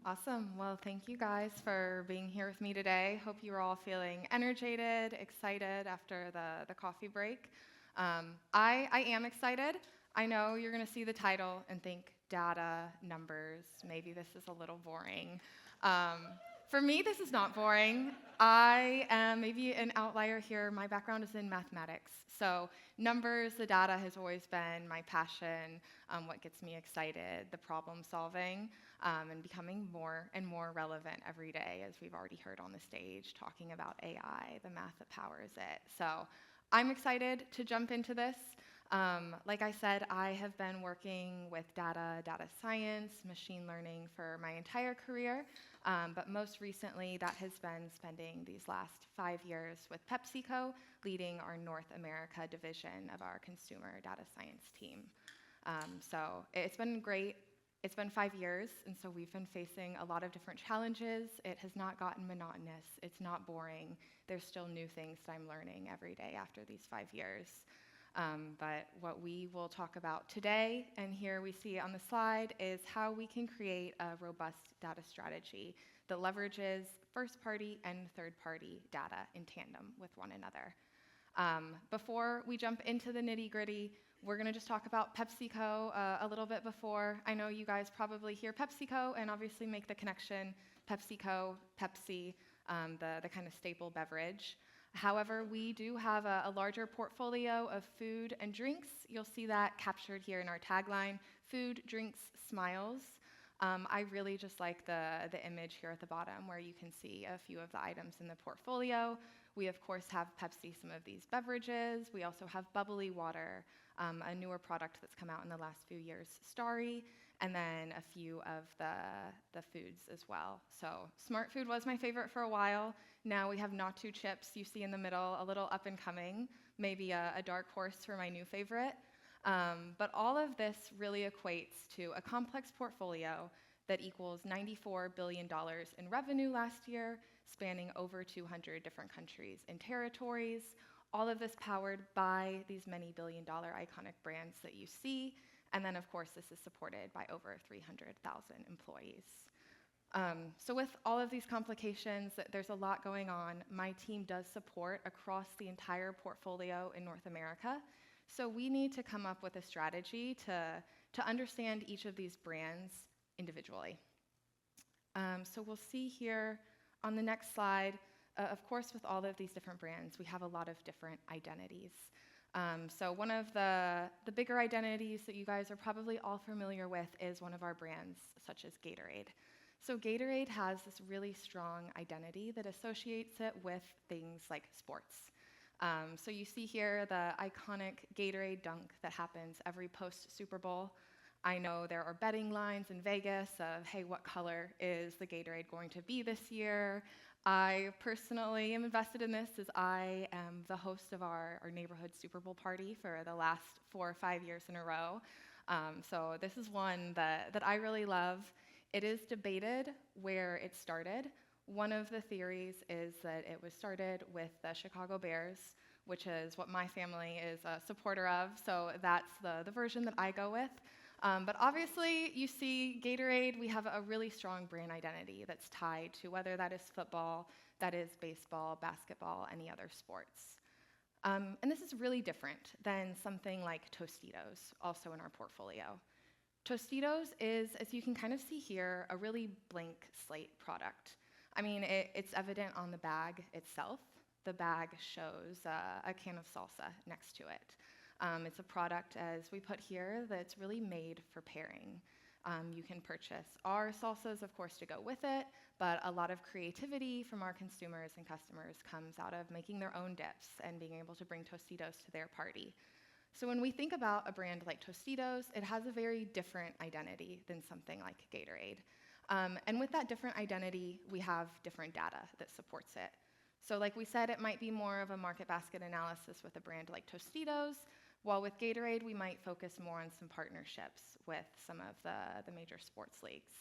Awesome. Well, thank you guys for being here with me today. Hope you are all feeling energized, excited after the coffee break. I am excited. I know you're going to see the title and think data, numbers, maybe this is a little boring. Um, for me, this is not boring. I am maybe an outlier here. My background is in mathematics. So numbers, the data has always been my passion, what gets me excited, the problem solving and becoming more and more relevant every day, as we've already heard on the stage, talking about AI, the math that powers it. So I'm excited to jump into this. Like I said, I have been working with data science, machine learning for my entire career, but most recently that has been spending these last 5 years with PepsiCo, leading our North America division of our consumer data science team. So it's been great. It's been 5 years, and so we've been facing a lot of different challenges. It has not gotten monotonous. It's not boring. There's still new things that I'm learning every day after these 5 years. But what we will talk about today, and here we see on the slide, is how we can create a robust data strategy that leverages first-party and third-party data in tandem with one another. Before we jump into the nitty-gritty, we're going to just talk about PepsiCo a little bit before. I know you guys probably hear PepsiCo and obviously make the connection, PepsiCo, Pepsi, the kind of staple beverage. However, we do have a larger portfolio of food and drinks. You'll see that captured here in our tagline, food, drinks, smiles. I really just like the image here at the bottom where you can see a few of the items in the portfolio. We, of course, have Pepsi, some of these beverages. We also have bubbly water, a newer product that's come out in the last few years, Starry, and then a few of the foods as well. So Smart Food was my favorite for a while. Now we have Nattu chips you see in the middle, a little up and coming, maybe a dark horse for my new favorite. But all of this really equates to a complex portfolio that equals $94 billion in revenue last year, spanning over 200 different countries and territories. All of this powered by these many billion-dollar iconic brands that you see. And then, of course, this is supported by over 300,000 employees. So with all of these complications, there's a lot going on. My team does support across the entire portfolio in North America. So we need to come up with a strategy to understand each of these brands individually. So we'll see here on the next slide, of course, with all of these different brands, we have a lot of different identities. So one of the bigger identities that you guys are probably all familiar with is one of our brands, such as Gatorade. So Gatorade has this really strong identity that associates it with things like sports. So you see here the iconic Gatorade dunk that happens every post-Super Bowl. I know there are betting lines in Vegas of, hey, what color is the Gatorade going to be this year? I personally am invested in this as I am the host of our neighborhood Super Bowl party for the last 4 or 5 years in a row. So this is one that I really love. It is debated where it started. One of the theories is that it was started with the Chicago Bears, which is what my family is a supporter of, so that's the version that I go with. But obviously, you see Gatorade, we have a really strong brand identity that's tied to whether that is football, that is baseball, basketball, any other sports. And this is really different than something like Tostitos, also in our portfolio. Tostitos is, as you can kind of see here, a really blank slate product. I mean, it's evident on the bag itself. The bag shows a can of salsa next to it. It's a product, as we put here, that's really made for pairing. You can purchase our salsas, of course, to go with it, but a lot of creativity from our consumers and customers comes out of making their own dips and being able to bring Tostitos to their party. So when we think about a brand like Tostitos, it has a very different identity than something like Gatorade. And with that different identity, we have different data that supports it. So like we said, it might be more of a market basket analysis with a brand like Tostitos, while with Gatorade, we might focus more on some partnerships with some of the major sports leagues.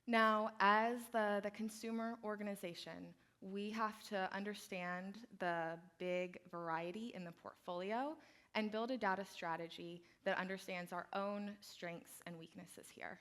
Now, as the consumer organization, we have to understand the big variety in the portfolio and build a data strategy that understands our own strengths and weaknesses here.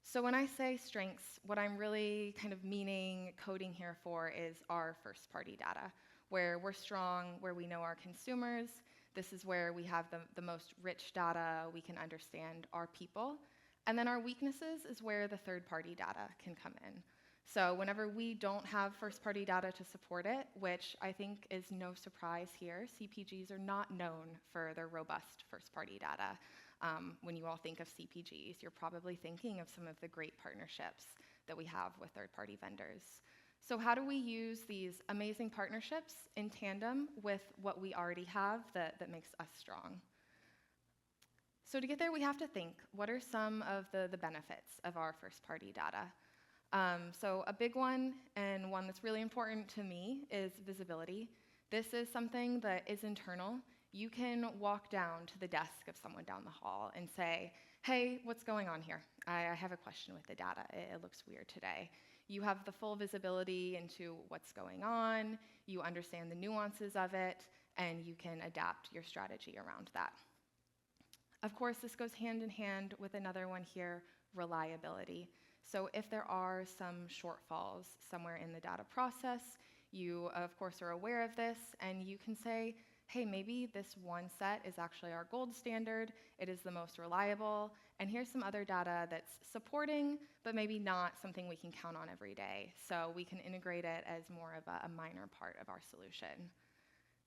So when I say strengths, what I'm really kind of meaning coding here for is our first-party data, where we're strong, where we know our consumers. This is where we have the most rich data, we can understand our people. And then our weaknesses is where the third-party data can come in. So whenever we don't have first-party data to support it, which I think is no surprise here, CPGs are not known for their robust first-party data. When you all think of CPGs, you're probably thinking of some of the great partnerships that we have with third-party vendors. So how do we use these amazing partnerships in tandem with what we already have that makes us strong? So to get there, we have to think, what are some of the benefits of our first-party data? So a big one, and one that's really important to me, is visibility. This is something that is internal. You can walk down to the desk of someone down the hall and say, hey, what's going on here? I have a question with the data. It looks weird today. You have the full visibility into what's going on, you understand the nuances of it, and you can adapt your strategy around that. Of course, this goes hand in hand with another one here, reliability. So if there are some shortfalls somewhere in the data process, you, of course, are aware of this, and you can say, hey, maybe this one set is actually our gold standard, it is the most reliable, and here's some other data that's supporting, but maybe not something we can count on every day. So we can integrate it as more of a minor part of our solution.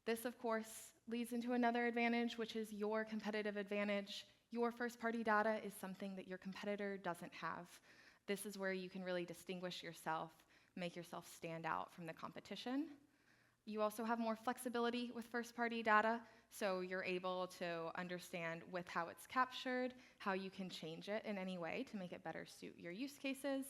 This, of course, leads into another advantage, which is your competitive advantage. Your first-party data is something that your competitor doesn't have. This is where you can really distinguish yourself, make yourself stand out from the competition. You also have more flexibility with first-party data, so you're able to understand with how it's captured, how you can change it in any way to make it better suit your use cases.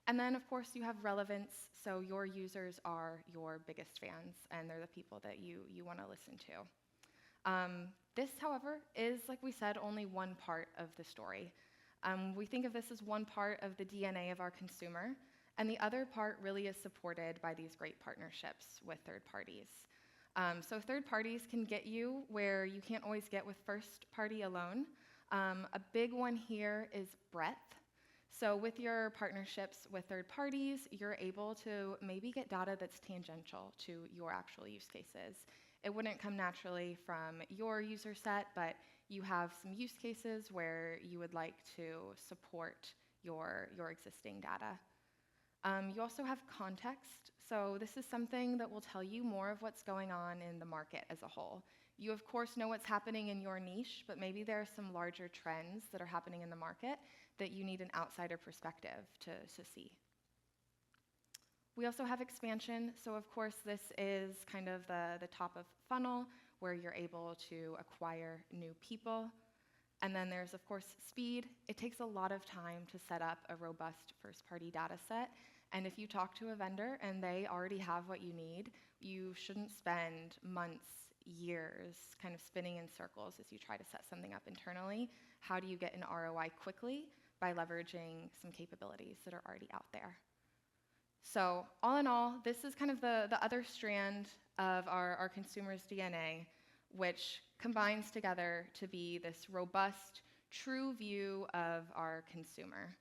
And then, of course, you have relevance, so your users are your biggest fans, and they're the people that you want to listen to. This, however, is, like we said, only one part of the story. We think of this as one part of the DNA of our consumer, and the other part really is supported by these great partnerships with third parties. So third parties can get you where you can't always get with first party alone. A big one here is breadth. So with your partnerships with third parties, you're able to maybe get data that's tangential to your actual use cases. It wouldn't come naturally from your user set, but you have some use cases where you would like to support your existing data. You also have context. So this is something that will tell you more of what's going on in the market as a whole. You, of course, know what's happening in your niche, but maybe there are some larger trends that are happening in the market that you need an outsider perspective to see. We also have expansion. So, of course, this is kind of the top of funnel where you're able to acquire new people. And then there's, of course, speed. It takes a lot of time to set up a robust first-party data set. And if you talk to a vendor and they already have what you need, you shouldn't spend months, years kind of spinning in circles as you try to set something up internally. How do you get an ROI quickly? By leveraging some capabilities that are already out there. So all in all, this is kind of the other strand of our consumer's DNA, which combines together to be this robust, true view of our consumer.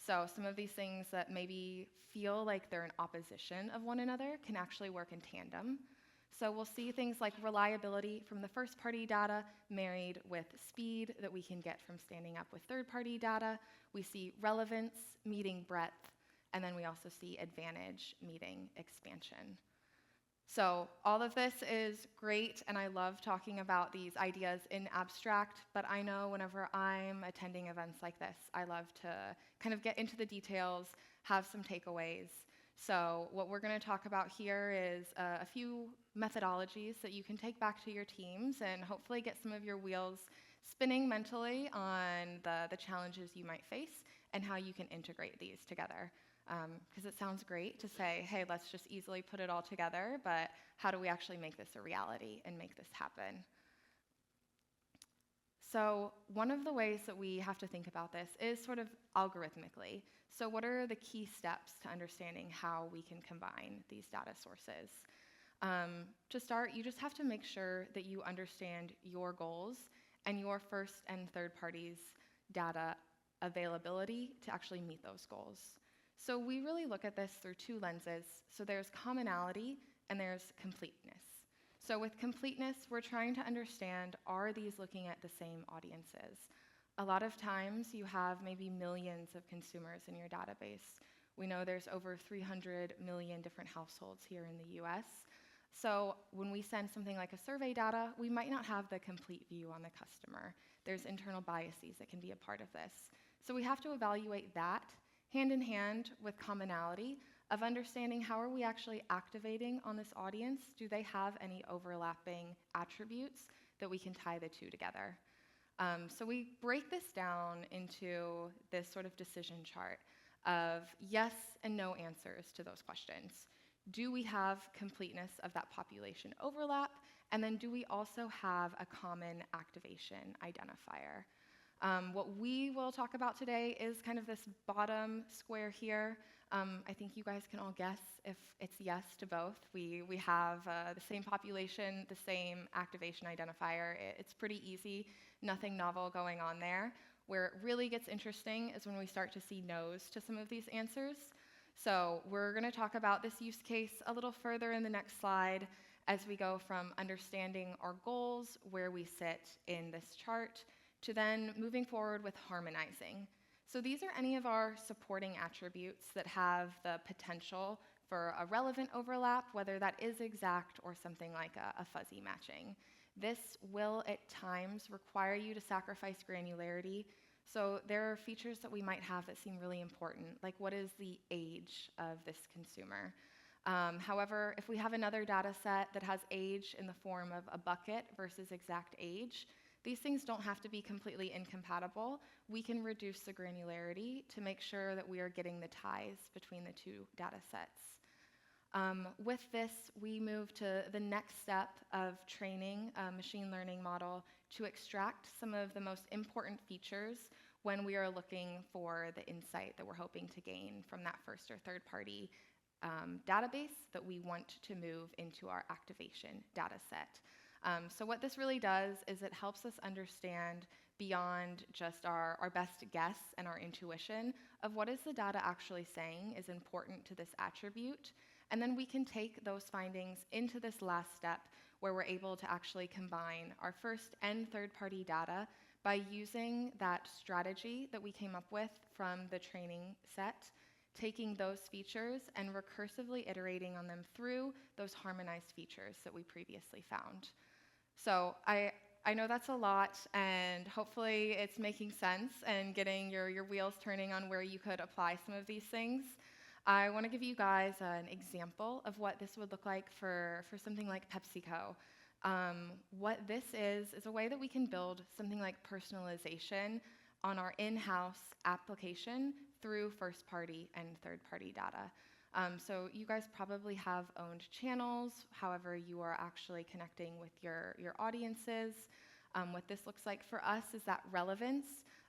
So some of these things that maybe feel like they're in opposition of one another can actually work in tandem. So we'll see things like reliability from the first-party data married with speed that we can get from standing up with third-party data. We see relevance meeting breadth, and then we also see advantage meeting expansion. So all of this is great, and I love talking about these ideas in abstract, but I know whenever I'm attending events like this, I love to kind of get into the details, have some takeaways. So what we're going to talk about here is a few methodologies that you can take back to your teams and hopefully get some of your wheels spinning mentally on the challenges you might face and how you can integrate these together. Because it sounds great to say, hey, let's just easily put it all together, but how do we actually make this a reality and make this happen? So one of the ways that we have to think about this is sort of algorithmically. So what are the key steps to understanding how we can combine these data sources? To start, you just have to make sure that you understand your goals and your first and third parties' data availability to actually meet those goals. So we really look at this through two lenses. So there's commonality and there's completeness. So with completeness, we're trying to understand, are these looking at the same audiences? A lot of times you have maybe millions of consumers in your database. We know there's over 300 million different households here in the US. So when we send something like a survey data, we might not have the complete view on the customer. There's internal biases that can be a part of this. So we have to evaluate that hand in hand with commonality of understanding how are we actually activating on this audience? Do they have any overlapping attributes that we can tie the two together? So we break this down into this sort of decision chart of yes and no answers to those questions. Do we have completeness of that population overlap? And then do we also have a common activation identifier? What we will talk about today is kind of this bottom square here. I think you guys can all guess if it's yes to both. We have the same population, the same activation identifier. It's pretty easy, nothing novel going on there. Where it really gets interesting is when we start to see no's to some of these answers. So we're going to talk about this use case a little further in the next slide as we go from understanding our goals, where we sit in this chart, to then moving forward with harmonizing. So these are any of our supporting attributes that have the potential for a relevant overlap, whether that is exact or something like a fuzzy matching. This will at times require you to sacrifice granularity. So there are features that we might have that seem really important, like what is the age of this consumer? However, if we have another data set that has age in the form of a bucket versus exact age, these things don't have to be completely incompatible. We can reduce the granularity to make sure that we are getting the ties between the two data sets. With this, we move to the next step of training a machine learning model to extract some of the most important features when we are looking for the insight that we're hoping to gain from that first or third party database that we want to move into our activation data set. So what this really does is it helps us understand beyond just our best guess and our intuition of what is the data actually saying is important to this attribute. And then we can take those findings into this last step where we're able to actually combine our first and third party data by using that strategy that we came up with from the training set, taking those features and recursively iterating on them through those harmonized features that we previously found. So I know that's a lot, and hopefully it's making sense and getting your wheels turning on where you could apply some of these things. I want to give you guys an example of what this would look like for something like PepsiCo. What this is a way that we can build something like personalization on our in-house application through first-party and third-party data. So you guys probably have owned channels, however you are actually connecting with your audiences. What this looks like for us is that relevance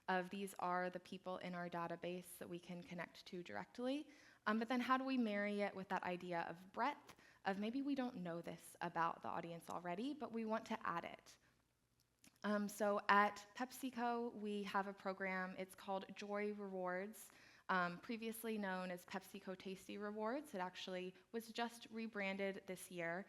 of these are the people in our database that we can connect to directly. But then how do we marry it with that idea of breadth, of maybe we don't know this about the audience already, but we want to add it. So at PepsiCo, we have a program, it's called Joy Rewards. Previously known as PepsiCo Tasty Rewards. It actually was just rebranded this year,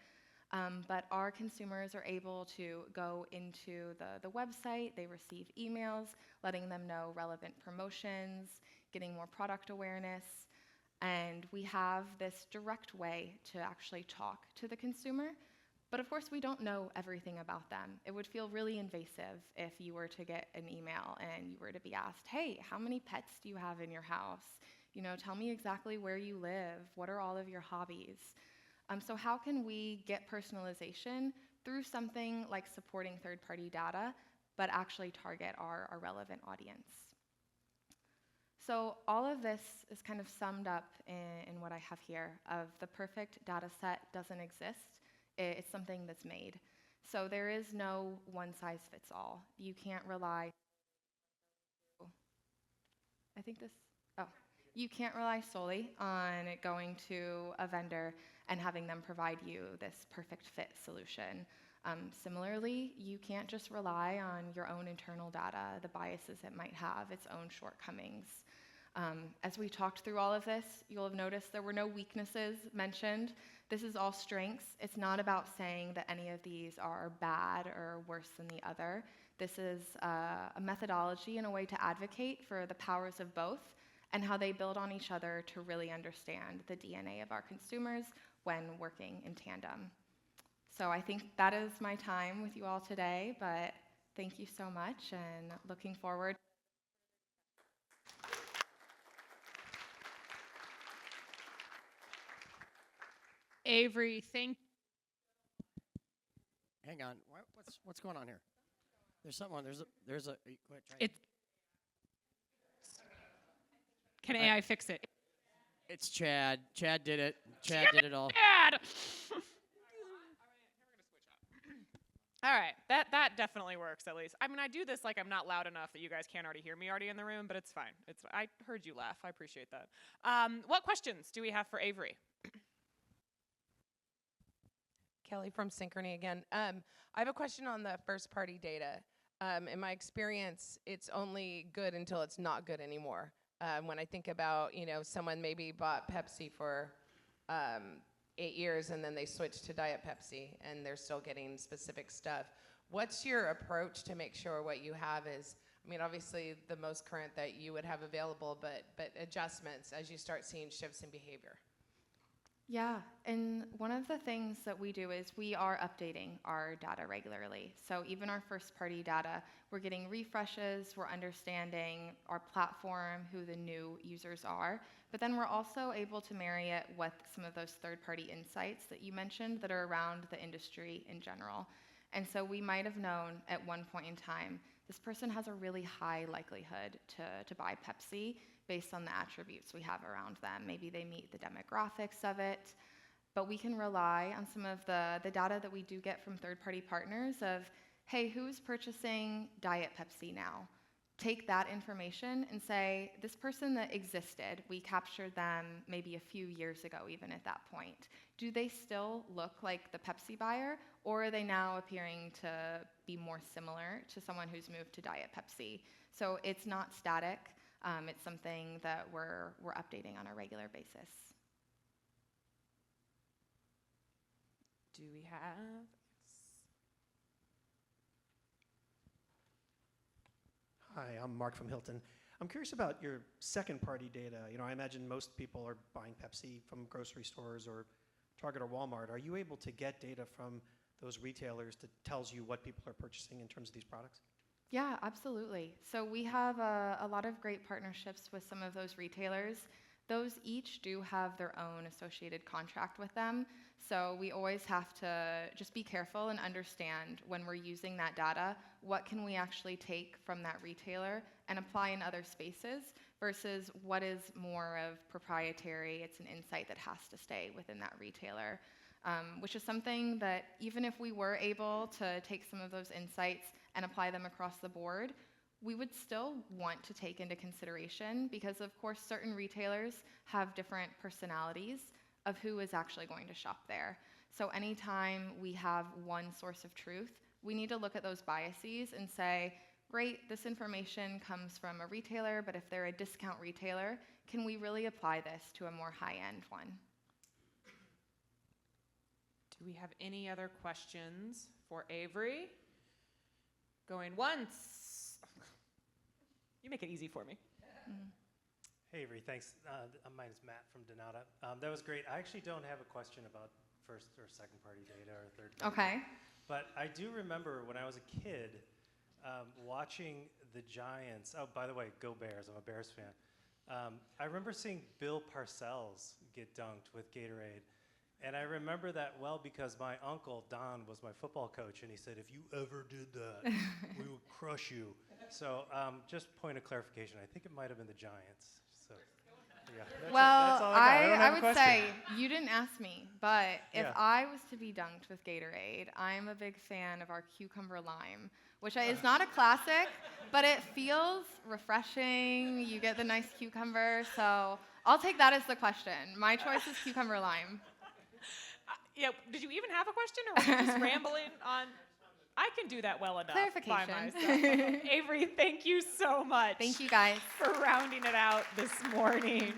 but our consumers are able to go into the website, they receive emails letting them know relevant promotions, getting more product awareness, and we have this direct way to actually talk to the consumer. But of course, we don't know everything about them. It would feel really invasive if you were to get an email and you were to be asked, hey, how many pets do you have in your house? You know, tell me exactly where you live. What are all of your hobbies? So how can we get personalization through something like supporting third-party data, but actually target our relevant audience? So all of this is kind of summed up in what I have here of the perfect data set doesn't exist. It's something that's made. So there is no one size fits all. You can't rely, you can't rely solely on going to a vendor and having them provide you this perfect fit solution. Similarly, you can't just rely on your own internal data, the biases it might have, its own shortcomings. As we talked through all of this, you'll have noticed there were no weaknesses mentioned. This is all strengths. It's not about saying that any of these are bad or worse than the other. This is a methodology and a way to advocate for the powers of both and how they build on each other to really understand the DNA of our consumers when working in tandem. So I think that is my time with you all today, but thank you so much and looking forward. Avery, thank. Hang on. What's going on here? There's something on. Go ahead, try It. Can AI fix it? It's Chad. Chad did it. Chad did it all. Chad. All right, that definitely works at least. I mean, I do this like I'm not loud enough that you guys can't already hear me already in the room, but it's fine. I heard you laugh. I appreciate that. What questions do we have for Avery? Kelly from Synchrony again. I have a question on the first-party data. In my experience, it's only good until it's not good anymore. When I think about, someone maybe bought Pepsi for 8 years and then they switched to Diet Pepsi and they're still getting specific stuff. What's your approach to make sure what you have is, obviously the most current that you would have available, but adjustments as you start seeing shifts in behavior? Yeah, and one of the things that we do is we are updating our data regularly. So even our first-party data, we're getting refreshes, we're understanding our platform, who the new users are, but then we're also able to marry it with some of those third-party insights that you mentioned that are around the industry in general. And so we might have known at one point in time, this person has a really high likelihood to buy Pepsi, based on the attributes we have around them. Maybe they meet the demographics of it, but we can rely on some of the data that we do get from third-party partners of, hey, who's purchasing Diet Pepsi now? Take that information and say, this person that existed, we captured them maybe a few years ago even at that point. Do they still look like the Pepsi buyer, or are they now appearing to be more similar to someone who's moved to Diet Pepsi? So it's not static. It's something that we're updating on a regular basis. Do we have? Hi, I'm Mark from Hilton. I'm curious about your second-party data. I imagine most people are buying Pepsi from grocery stores or Target or Walmart. Are you able to get data from those retailers that tells you what people are purchasing in terms of these products? Yeah, absolutely. So we have a lot of great partnerships with some of those retailers. Those each do have their own associated contract with them. So we always have to just be careful and understand when we're using that data, what can we actually take from that retailer and apply in other spaces versus what is more of proprietary, it's an insight that has to stay within that retailer. Which is something that even if we were able to take some of those insights and apply them across the board, we would still want to take into consideration because, of course, certain retailers have different personalities of who is actually going to shop there. So anytime we have one source of truth, we need to look at those biases and say, great, this information comes from a retailer, but if they're a discount retailer, can we really apply this to a more high-end one? Do we have any other questions for Avery? Going once. You make it easy for me. Hey Avery, thanks. My name is Matt from Donata. That was great. I actually don't have a question about first or second party data or third party. Okay. But I do remember when I was a kid watching the Giants. Oh, by the way, go Bears. I'm a Bears fan. I remember seeing Bill Parcells get dunked with Gatorade. And I remember that well because my uncle, Don, was my football coach, and he said, if you ever did that, we would crush you. So just point of clarification, I think it might have been the Giants. So, yeah, that's all I would say you didn't ask me, but if I was to be dunked with Gatorade, I'm a big fan of our cucumber lime, which is not a classic, but it feels refreshing. You get the nice cucumber, so I'll take that as the question. My choice is cucumber lime. Yeah, did you even have a question, or were you just rambling on? I can do that well enough by Clarification. myself. Avery, thank you so much Thank you, guys. for rounding it out this morning.